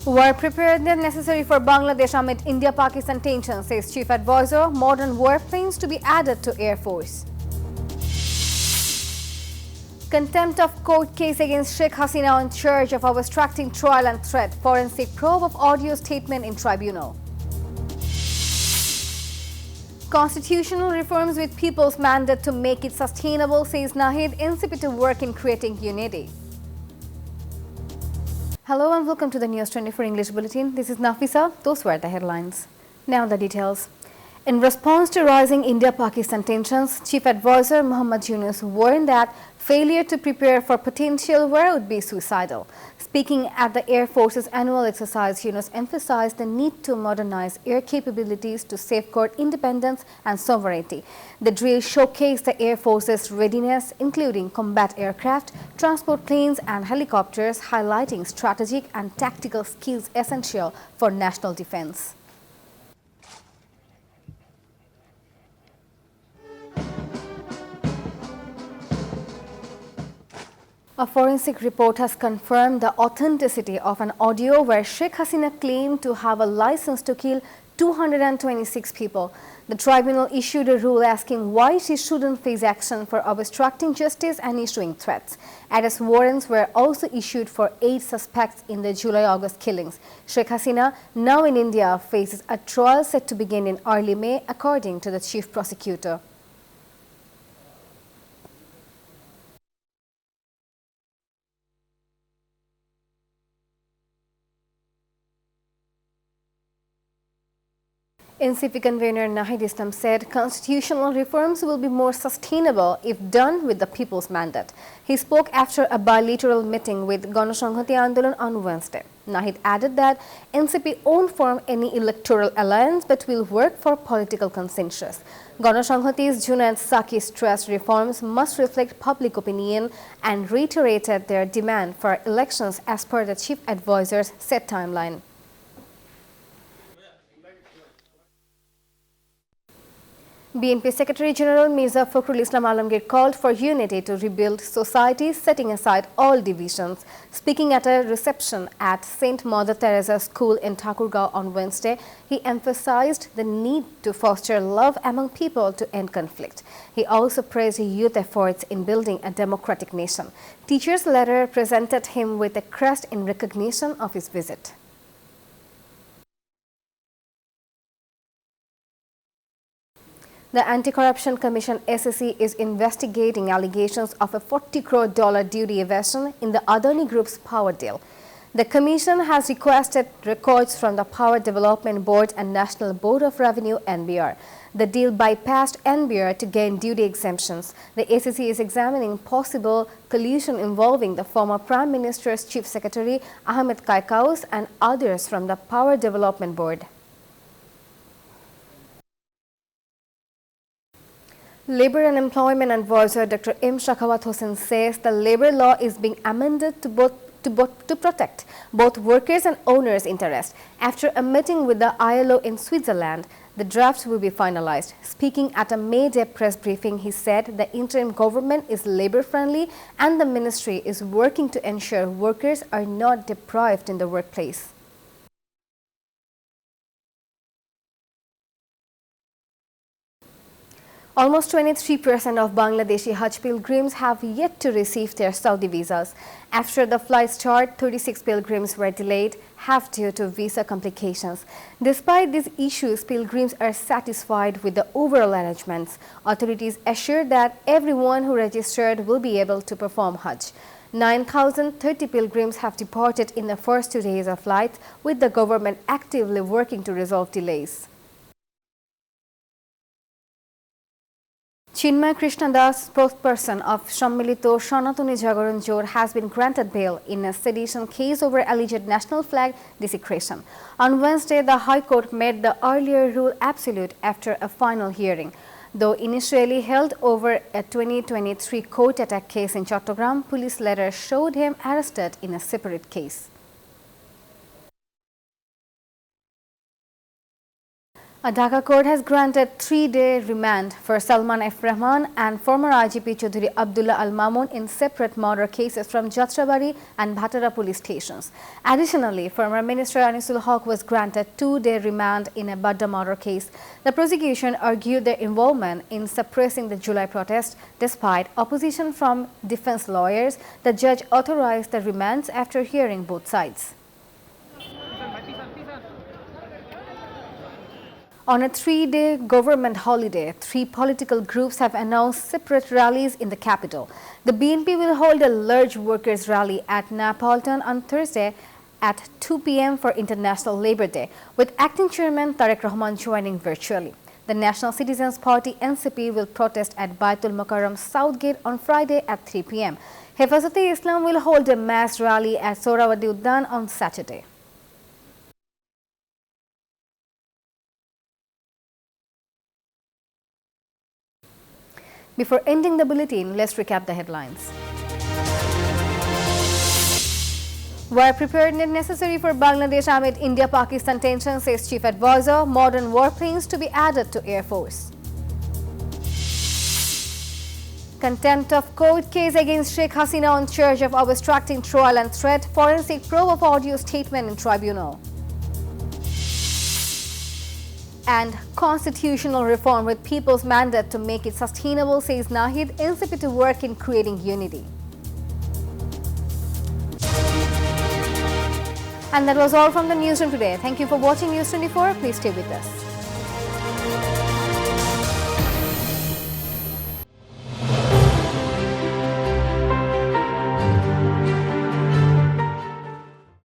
War preparedness necessary for Bangladesh amid India-Pakistan tensions, says Chief Advisor. Modern warplanes to be added to Air Force. Contempt of court case against Sheikh Hasina on charge of obstructing trial and threat. Forensic probe of audio statement in tribunal. Constitutional reforms with people's mandate to make it sustainable, says Nahid. NCP to work in creating unity. Hello and welcome to the News24 English Bulletin. This is Nafisa. Those were the headlines. Now the details. In response to rising India-Pakistan tensions, Chief Advisor Muhammad Yunus warned that failure to prepare for potential war would be suicidal. Speaking at the Air Force's annual exercise, Yunus emphasized the need to modernize air capabilities to safeguard independence and sovereignty. The drill showcased the Air Force's readiness, including combat aircraft, transport planes and helicopters, highlighting strategic and tactical skills essential for national defense. A forensic report has confirmed the authenticity of an audio where Sheikh Hasina claimed to have a license to kill 226 people. The tribunal issued a rule asking why she shouldn't face action for obstructing justice and issuing threats. Arrest warrants were also issued for 8 suspects in the July-August killings. Sheikh Hasina, now in India, faces a trial set to begin in early May, according to the chief prosecutor. NCP convener Nahid Islam said constitutional reforms will be more sustainable if done with the people's mandate. He spoke after a bilateral meeting with Ganashanghati Andolan on Wednesday. Nahid added that NCP won't form any electoral alliance but will work for political consensus. Ganashanghati's Junaid Saki stressed reforms must reflect public opinion and reiterated their demand for elections as per the chief advisor's set timeline. BNP Secretary General Mirza Fakhrul Islam Alamgir called for unity to rebuild society, setting aside all divisions. Speaking at a reception at St. Mother Teresa School in Thakurgaon on Wednesday, he emphasized the need to foster love among people to end conflict. He also praised youth efforts in building a democratic nation. Teachers later presented him with a crest in recognition of his visit. The Anti-Corruption Commission SSC is investigating allegations of a $40 crore duty evasion in the Adani Group's power deal. The commission has requested records from the Power Development Board and National Board of Revenue (NBR). The deal bypassed NBR to gain duty exemptions. The SSC is examining possible collusion involving the former Prime Minister's Chief Secretary Ahmed Kaikaus and others from the Power Development Board. Labour and Employment Advisor Dr. M. Shakhawat Hossain says the labour law is being amended to protect both workers and owners' interests. After a meeting with the ILO in Switzerland, the draft will be finalized. Speaking at a May Day press briefing, he said the interim government is labour-friendly and the ministry is working to ensure workers are not deprived in the workplace. Almost 23% of Bangladeshi Hajj pilgrims have yet to receive their Saudi visas. After the flight start, 36 pilgrims were delayed, half due to visa complications. Despite these issues, pilgrims are satisfied with the overall arrangements. Authorities assure that everyone who registered will be able to perform Hajj. 9,030 pilgrims have departed in the first 2 days of flight, with the government actively working to resolve delays. Chinmay Krishnadas, spokesperson of Sammilito Sanatani Jagaran Jor, has been granted bail in a sedition case over alleged national flag desecration. On Wednesday, the High Court made the earlier rule absolute after a final hearing. Though initially held over a 2023 court attack case in Chattogram, police later showed him arrested in a separate case. A Dhaka court has granted 3-day remand for Salman F. Rahman and former IGP Chaudhry Abdullah Al Mamun in separate murder cases from Jatrabari and Bhatara police stations. Additionally, former Minister Anisul Haq was granted 2-day remand in a Badda murder case. The prosecution argued their involvement in suppressing the July protest. Despite opposition from defense lawyers, the judge authorized the remands after hearing both sides. On a 3-day government holiday, 3 political groups have announced separate rallies in the capital. The BNP will hold a large workers' rally at Napolton on Thursday at 2 p.m. for International Labour Day, with acting chairman Tariq Rahman joining virtually. The National Citizens Party NCP will protest at Baitul Mukarram South Gate on Friday at 3 p.m. Hifazat-e-Islam will hold a mass rally at Sohrawardi Uddan on Saturday. Before ending the bulletin, let's recap the headlines. War preparedness necessary for Bangladesh amid India-Pakistan tensions, says Chief Advisor. Modern warplanes to be added to Air Force. Contempt of court case against Sheikh Hasina on charge of obstructing trial and threat. Forensic probe of audio statement in tribunal. And constitutional reform with people's mandate to make it sustainable, says Nahid. NCP to work in creating unity. And that was all from the newsroom today. Thank you for watching News 24. Please stay with us.